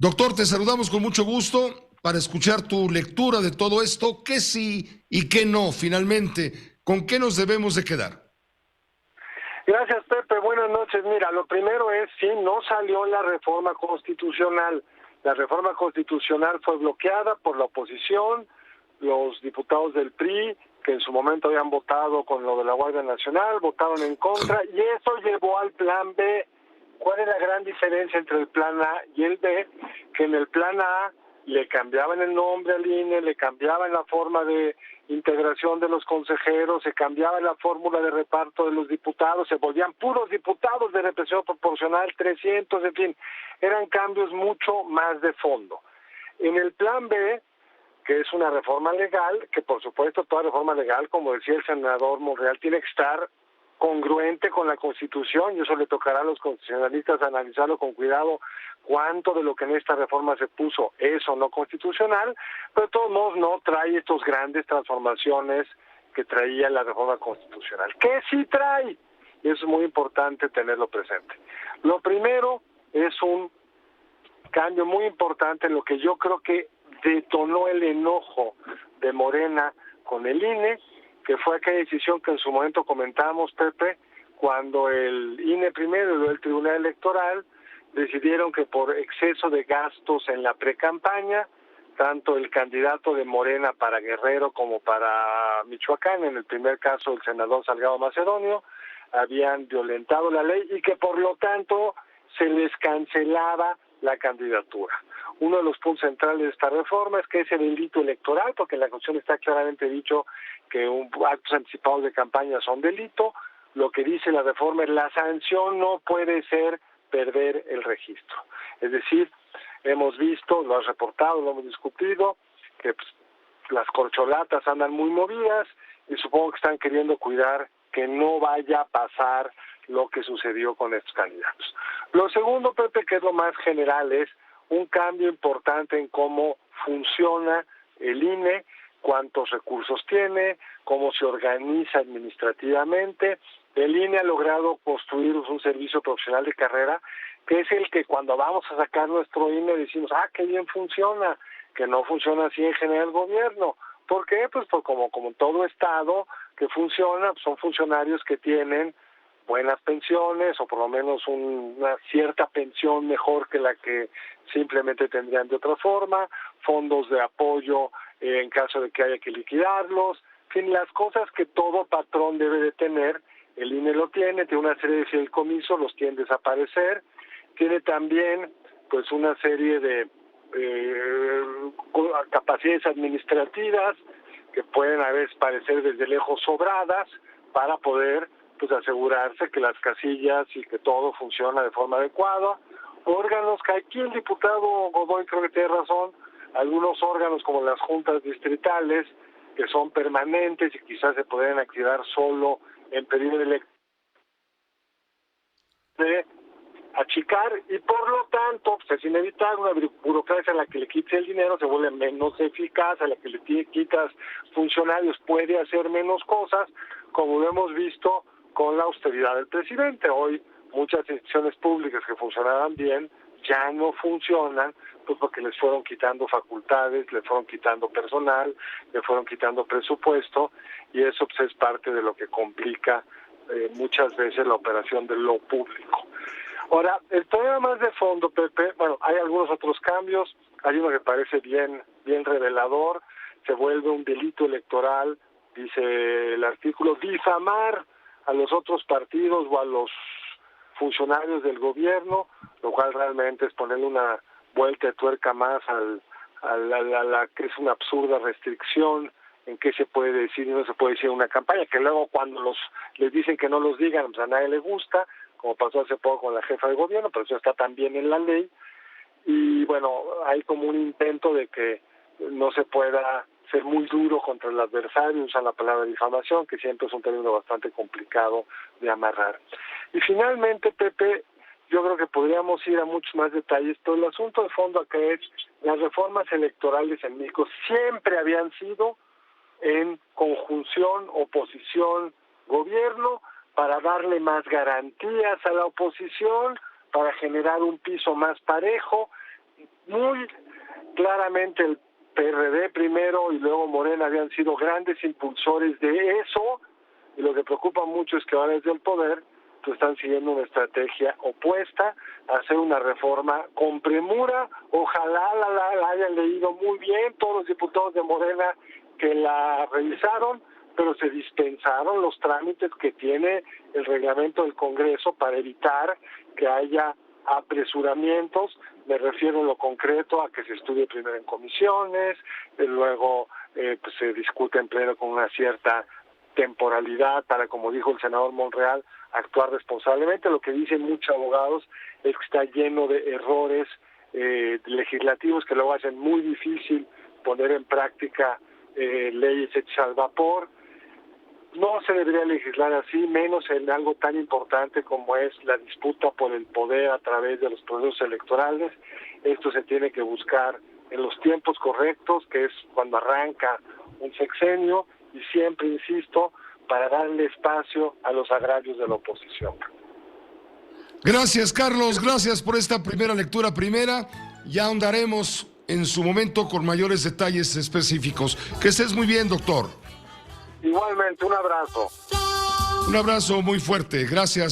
Doctor, te saludamos con mucho gusto para escuchar tu lectura de todo esto. ¿Qué sí y qué no finalmente? ¿Con qué nos debemos de quedar? Gracias, Pepe. Buenas noches. Mira, lo primero es, sí, no salió la reforma constitucional. La reforma constitucional fue bloqueada por la oposición, los diputados del PRI, que en su momento habían votado con lo de la Guardia Nacional, votaron en contra, y eso llevó al plan B. ¿Cuál es la gran diferencia entre el plan A y el B? Que en el plan A le cambiaban el nombre al INE, le cambiaban la forma de integración de los consejeros, se cambiaba la fórmula de reparto de los diputados, se volvían puros diputados de representación proporcional, 300, en fin, eran cambios mucho más de fondo. En el plan B, que es una reforma legal, que por supuesto toda reforma legal, como decía el senador Monreal, tiene que estar congruente con la Constitución, y eso le tocará a los constitucionalistas analizarlo con cuidado cuánto de lo que en esta reforma se puso es o no constitucional, pero de todos modos no trae estas grandes transformaciones que traía la reforma constitucional. ¿Qué sí trae? Y eso es muy importante tenerlo presente. Lo primero es un cambio muy importante en lo que yo creo que detonó el enojo de Morena con el INE, que fue aquella decisión que en su momento comentamos, Pepe, cuando el INE primero y luego el Tribunal Electoral decidieron que por exceso de gastos en la precampaña, tanto el candidato de Morena para Guerrero como para Michoacán, en el primer caso el senador Salgado Macedonio, habían violentado la ley y que por lo tanto se les cancelaba la candidatura. Uno de los puntos centrales de esta reforma es que ese delito electoral, porque en la Constitución está claramente dicho que actos anticipados de campaña son delito, lo que dice la reforma es la sanción no puede ser perder el registro. Es decir, hemos visto, lo has reportado, lo hemos discutido, que las corcholatas andan muy movidas y supongo que están queriendo cuidar que no vaya a pasar lo que sucedió con estos candidatos. Lo segundo, Pepe, que es lo más general, es un cambio importante en cómo funciona el INE, cuántos recursos tiene, cómo se organiza administrativamente. El INE ha logrado construir un servicio profesional de carrera, que es el que cuando vamos a sacar nuestro INE decimos, qué bien funciona, que no funciona así en general el gobierno. ¿Por qué? Pues como todo Estado que funciona, pues son funcionarios que tienen buenas pensiones o por lo menos una cierta pensión mejor que la que simplemente tendrían de otra forma, fondos de apoyo en caso de que haya que liquidarlos, en fin, las cosas que todo patrón debe de tener, el INE lo tiene una serie de fideicomisos, los tiene desaparecer, tiene también pues una serie de capacidades administrativas que pueden a veces parecer desde lejos sobradas para poder asegurarse que las casillas y que todo funciona de forma adecuada. Órganos que aquí el diputado Godoy creo que tiene razón, algunos órganos como las juntas distritales que son permanentes y quizás se pueden activar solo en periodo electoral, de achicar y por lo tanto es inevitable una burocracia a la que le quites el dinero, se vuelve menos eficaz, a la que le quitas funcionarios puede hacer menos cosas, como lo hemos visto con la austeridad del presidente. Hoy muchas instituciones públicas que funcionaban bien ya no funcionan, pues porque les fueron quitando facultades, le fueron quitando personal, le fueron quitando presupuesto, y eso pues es parte de lo que complica muchas veces la operación de lo público. Ahora, el problema más de fondo, Pepe, bueno, hay algunos otros cambios, hay uno que parece bien revelador, se vuelve un delito electoral, dice el artículo, difamar a los otros partidos o a los funcionarios del gobierno, lo cual realmente es ponerle una vuelta de tuerca más a la que es una absurda restricción en qué se puede decir y no se puede decir en una campaña, que luego cuando les dicen que no los digan, pues a nadie le gusta, como pasó hace poco con la jefa de gobierno, pero eso está también en la ley, y bueno, hay como un intento de que no se pueda ser muy duro contra el adversario, usan la palabra difamación, que siempre es un término bastante complicado de amarrar. Y finalmente, Pepe, yo creo que podríamos ir a muchos más detalles, pero el asunto de fondo acá es, las reformas electorales en México siempre habían sido en conjunción, oposición, gobierno, para darle más garantías a la oposición, para generar un piso más parejo. muy claramente el PRD primero y luego Morena habían sido grandes impulsores de eso, y lo que preocupa mucho es que ahora desde el poder pues están siguiendo una estrategia opuesta, a hacer una reforma con premura. Ojalá la hayan leído muy bien todos los diputados de Morena que la revisaron, pero se dispensaron los trámites que tiene el reglamento del Congreso para evitar que haya apresuramientos. Me refiero en lo concreto a que se estudie primero en comisiones, luego pues se discute en pleno con una cierta temporalidad para, como dijo el senador Monreal, actuar responsablemente. Lo que dicen muchos abogados es que está lleno de errores legislativos que luego hacen muy difícil poner en práctica leyes hechas al vapor. No se debería legislar así, menos en algo tan importante como es la disputa por el poder a través de los procesos electorales. Esto se tiene que buscar en los tiempos correctos, que es cuando arranca un sexenio, y siempre, insisto, para darle espacio a los agravios de la oposición. Gracias, Carlos, gracias por esta primera lectura primera. Ya ahondaremos en su momento con mayores detalles específicos. Que estés muy bien, doctor. Igualmente, un abrazo. Un abrazo muy fuerte, gracias.